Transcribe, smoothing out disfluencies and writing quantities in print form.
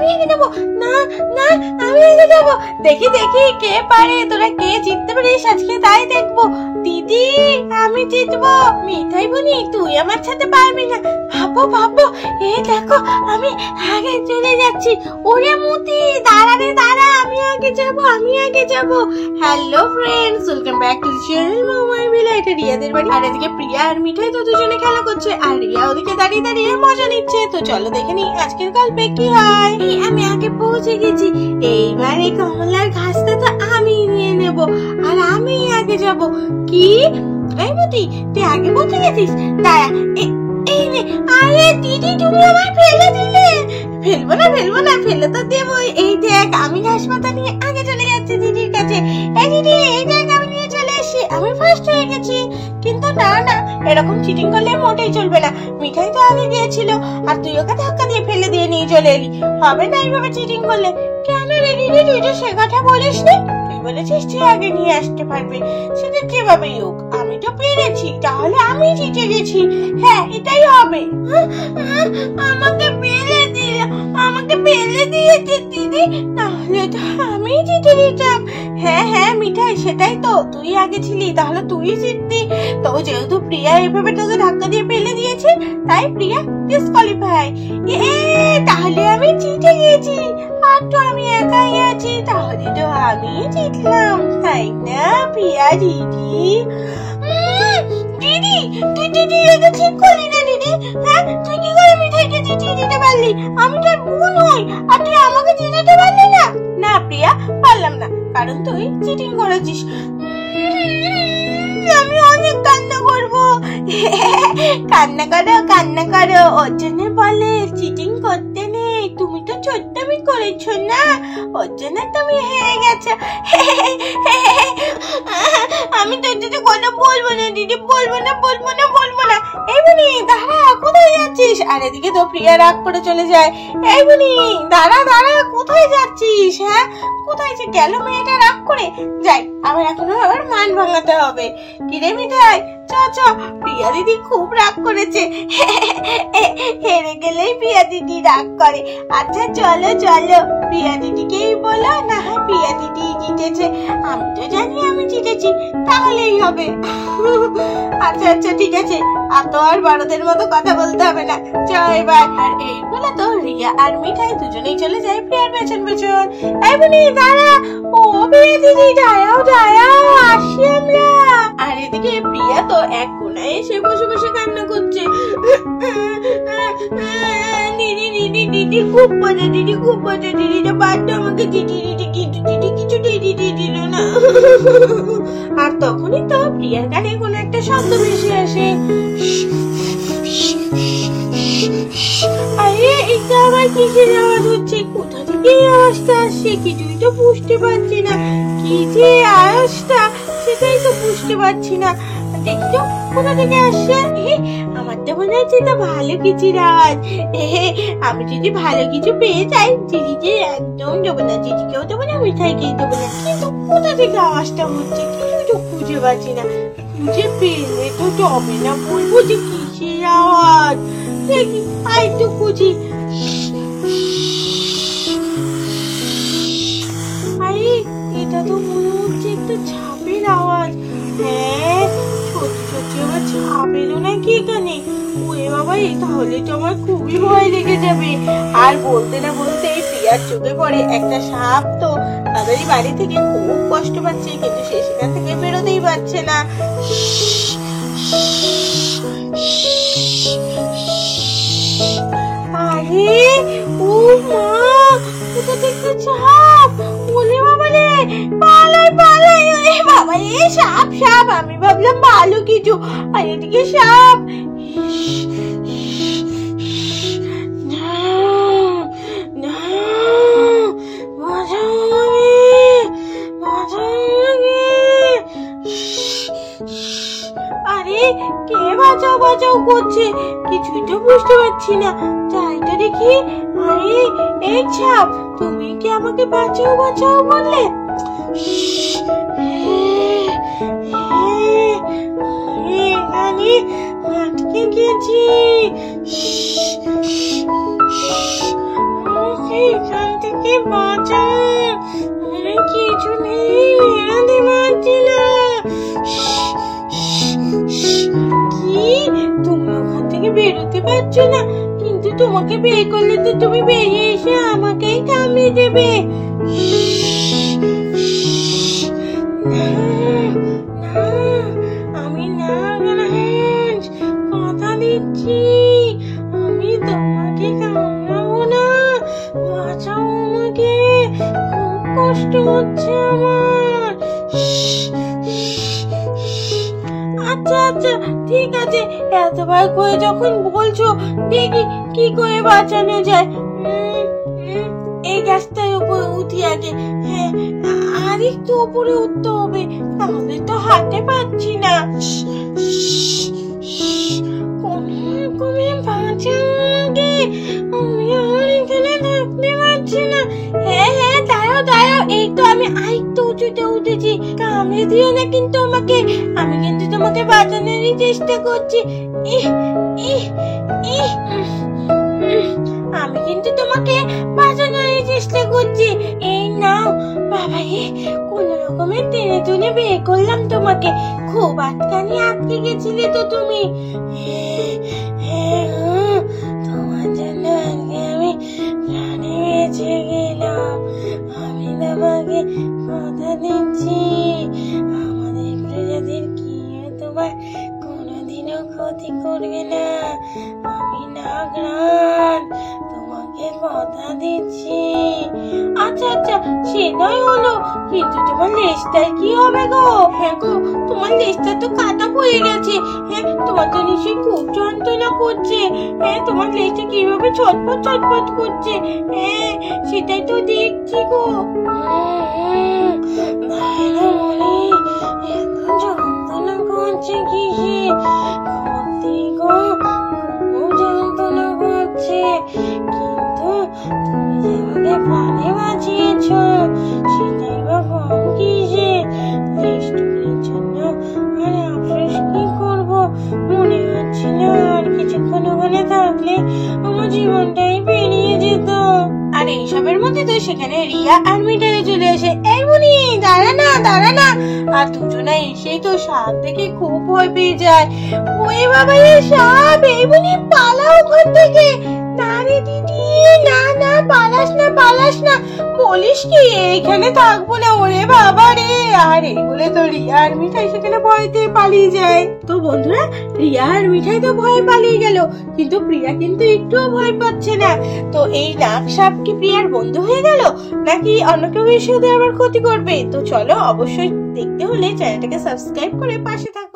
আমি আগে যাবো। না না, আমি আগে যাবো। দেখি দেখি কে পারে, তোরা কে জিততে পারিস আজকে তাই দেখবো। দিদি আমি জিতবো। মিঠাই বুনি তুই আমার সাথে পারবি না। ভাবো ভাবো, এই দেখো আমি আগে চলে যাচ্ছি। ওরে মতি দাঁড়া রে দাঁড়া, আমি আগে যাবো, আমি আগে যাবো। Hello friends, welcome back to the channel মামাই মিলা। এটা রিয়াদের বাড়ি, আর এদিকে প্রিয়া আর মিঠাই তো দুজনে খেলা করছে, আর রিয়া ওদিকে দাঁড়িয়ে দাঁড়িয়ে মজা নিচ্ছে। তো চলো দেখে নি আজকের গল্পে কি হয়। আমি আগে পৌঁছে গেছি। এইবার এই কমলার ঘাসটা তো আমি নিয়ে নেব, আর আমি আগে যাব। কি এই মতি, তুই আগে পৌঁছে গেছিস? দাঁড়া, এই নে। আরে দিদি তুমি আমায় ফেলে দিলে। ফেলবো না ফেলবো না, ফেলে তো দেবো। এই দেখ আমি ঘাস পাতা নিয়ে আগে চলে যাচ্ছি দিদির কাছে। এই দিদি এই দেখ আমি নিয়ে চলে এসেছি, আমি ফার্স্ট হয়ে গেছি। কিন্তু না না, এরকম চিটিং করলে মোটেই চলবে না। মিঠাই তো আগে গিয়েছিল, আর তুই ওকে ধাক্কা দিয়ে ফেলে দিয়ে নিয়ে চলে এলি। হবে না এইভাবে চিটিং করলে। কেন রে দিদি, তুই তো সে কথা বলিস নি। তুই বলেছিস তুই আগে নিয়ে আসতে পারবে, সেটা যেভাবেই হোক আমি তো পেরেছি, তাহলে আমি জিতে গেছি। হ্যাঁ এটাই হবে। আমাকে ফেলে দিল, আমাকে ফেলে দিয়েছে দিদি, তাহলে তো আমি জিতে দিতাম। হ্যাঁ হ্যাঁ মিঠাই, সেটাই তো, তুই আগে ছিলি, তাহলে তুই জিততি। তো যেহেতু প্রিয়া এভাবে তোকে ধাক্কা দিয়ে ফেলে দিয়েছে, তাই প্রিয়া ডিসকোয়ালিফাই। তাহলে আমি জিতে গেছি, আর তো আমি একাই আছি, তাহলে তো আমি জিতলাম, তাই না প্রিয়া দিদি? দিদি তুই দিদি এটা ঠিক করলি না দিদি। হ্যাঁ তুই কি করে মিঠাইকে জিতিয়ে দিতে পারলি? আমি তোর বোন হই, আর তুই আমাকে জিতাতে পারলি না। না প্রিয়া, পারলাম না, কারণ তুই চিটিং করেছিস। আমি অনেক কান্না করবো। কান্না করো কান্না করো, ওর জন্য বলে চিটিং করতে নেই। তুমি তো ছোট্টামি করেছো না, ওর জন্য তুমি হেরে গেছো। আমি তোর সাথে কথা বলবো না দিদি, বলবো না বলবো না বলবো না। এই বুনি দাঁড়া, কোথায় যাচ্ছিস? আর এদিকে তো প্রিয়া রাগ করে চলে যায়। এই বুনি দাঁড়া দাঁড়া, কোথায় যাচ্ছিস? হ্যাঁ কোথায় যে গেল মেয়েটা রাগ করে? যাই, আবার এখনো আবার মান ভাঙাতে হবে। কিরে মিঠাই, চ চ, প্রিয়া দিদি খুব রাগ করেছে। হেরে গেলেই প্রিয়া দিদি রাগ করে। আচ্ছা চলো চলো, প্রিয়া দিদিকেই বলো না হয় প্রিয়া দিদি জিতেছে। আমি তো জানি আমি জিতেছি, তাহলেই হবে। আচ্ছা আচ্ছা ঠিক আছে, আর তো আর বড়দের মতো কথা বলতে হবে না, চল এবার। আর এই বলে তো রিয়া আর মিঠাই দুজনেই চলে যায় প্রিয়ার পেছন পেছন। এই বলি দাঁড়া, ও প্রিয়া দিদি দাঁড়াও দাঁড়াও, আসি আমরা। আর এদিকে প্রিয়া তো এক কোনায় এসে বসে বসে কান্না করছে। দিদি দিদি দিদি খুব মজা, দিদি খুব মজা, দিদিটা বাধ্য আমাকে দিদি দিদি, কিন্তু দিদি কিছু দিদি দিল না। আর তখনই তো প্রিয়ার কানে কোনো একটা শব্দ ভেসে আসে। আরে এটা আবার কিসের আওয়াজ হচ্ছে? কোথা থেকে এই আওয়াজটা আসছে? কিছুই তো বুঝতে পারছি না। কি যে আওয়াজটা, সেটাই তো বুঝতে পারছি না। দেখি তো কোথা থেকে আসছে। আমার তো মনে হচ্ছে এটা ভালো কিছুর আওয়াজ। আমি যদি ভালো কিছু পেয়ে যাই, দিদিকে একদম দেবো না, দিদিকেও দেবো না, মিঠাইকেই দেবো না। কিন্তু কোথা থেকে আওয়াজটা হচ্ছে কিছুই তো খুঁজে পাচ্ছি না। খুঁজে পেলে তো তবে না বলবো যে কিসের আওয়াজ। দেখি আই তো খুঁজি। আরে এটা তো মনে হচ্ছে একটা ছাপের আওয়াজ। হ্যাঁ সত্যি সত্যি আমার ছাপ এলো নাকি এখানে? ওরে বাবা, তাহলে তো আমার খুবই ভয় লেগে যাবে। আর বলতে না বলতে প্রিয়ার চোখে পড়ে একটা সাপ। তো তাদের বাড়ি থেকে খুব কষ্ট পাচ্ছে, কিন্তু সে সেখান থেকে বেরোতেই পারছে না। আরে ও মা, কোথা থেকে সাপ? ওরে বাবা রে, পালাই পালাই। ওরে বাবা রে, সাপ সাপ, আমি ভাবলাম ভালো কিছু, আর এদিকে সাপ। আরে কে বাঁচাও বাঁচাও করছে? কিছুই তো বুঝতে পারছি না। যাইটা দেখি। আরে এই ছাপ, তুমি কি আমাকে বাঁচাও বাঁচাও বললে? এখানে আটকে গেছি। এখান থেকে বাঁচা, আমি কিছু নেই, বেরোতে পারছি না। কি, তুমি ওখান থেকে বেরোতে পারছো না? কিন্তু তোমাকে বের করলে তো তুমি বেরিয়ে এসে আমাকেই কামড়ে দেবে। আমি নাগরাজ, কথা দিচ্ছি আমি তোমাকে কামড়াবো না। বাঁচাও আমাকে, খুব কষ্ট হচ্ছে আমার। আচ্ছা আচ্ছা ঠিক আছে, এতবার করে যখন বলছো, দেখি কি করে বাঁচানো যায়। এই গাছটার উপর উঠি আগে। হ্যাঁ, আর একটু উপরে উঠতে হবে, তাহলে তো হাঁটতে পারছি না। কোনরকমে বাঁচাও আমাকে, আমি আর এখানে থাকতে পারছি না। হ্যাঁ হ্যাঁ, দাঁড়াও দাঁড়াও, এই তো আমি আরেকটু উঁচুতে উঠেছি। কামড়ে দিও না কিন্তু আমাকে, আমি কিন্তু তোমাকে বাঁচানোরই চেষ্টা করছি। আমি কিন্তু তোমাকে বাঁচানোরই চেষ্টা করছি। এই নাও বাবা রে, কোন রকমে টেনে টুনে বের করলাম তোমাকে। খুব আটকে গেছিলে তো তুমি। তোমার জন্য আমি প্রাণে বেঁচে গেলাম। আমি তোমাকে কথা দিচ্ছি, আমাদের প্রজাতির কেউ তোমার কোনোদিনও ক্ষতি করবে না। আমি নাগরাজ, তোমাকে কথা দিচ্ছি। আচ্ছা আচ্ছা, সে নয় হলো, কিন্তু তোমার লেজটার কি হবে গো? হ্যাঁ গো, তোমার লেজটা তো কাটা পড়ে গেছে। হ্যাঁ, তোমার তো নিশ্চয়ই খুব যন্ত্রণা করছে। হ্যাঁ, তোমার লেজটা কিভাবে ছটফট করছে। হ্যাঁ, সেটাই তো দেখছি গো। এত যন্ত্রণা করছে কিসে? গো, খুব যন্ত্রণা করছে। কিন্তু তুমি যে আমাকে প্রাণে বাঁচিয়েছো, সেটাই বা কম কিসে? লেজটুকুর জন্য আর আফসোস কি করবো, মনে হচ্ছে না আর কিছুক্ষণ ওখানে থাকলে আমার জীবনটাই বেরিয়ে যেত। আর এইসবের মধ্যে তো সেখানে রিয়া আর মিঠাই চলে আসে। এই মুনি, দাঁড়া না। আর দুজনে এসেই তো সাপ দেখে খুব ভয় পেয়ে যায়। ওই বাবা, এই সাপ! এই মুনি, পালা ওখান থেকে। না রে দিদি, না, পালাস না। বলিস কি, এইখানে থাকবো না। ওরে বাবা রে! আর এই বলে তো রিয়া আর মিঠাই সেখানে ভয়তে পালিয়ে যায়। তো বন্ধুরা, রিয়া আর মিঠাই তো ভয়ে পালিয়ে গেল, কিন্তু প্রিয়া কিন্তু একটুও ভয় পাচ্ছে না। তো এই নাগ সাপ কি প্রিয়ার বন্ধু হয়ে গেল, নাকি অন্য কেউ এসে ওদের আবার ক্ষতি করবে? তো চলো, অবশ্যই দেখতে হলে চ্যানেলটাকে সাবস্ক্রাইব করে পাশে থাকো।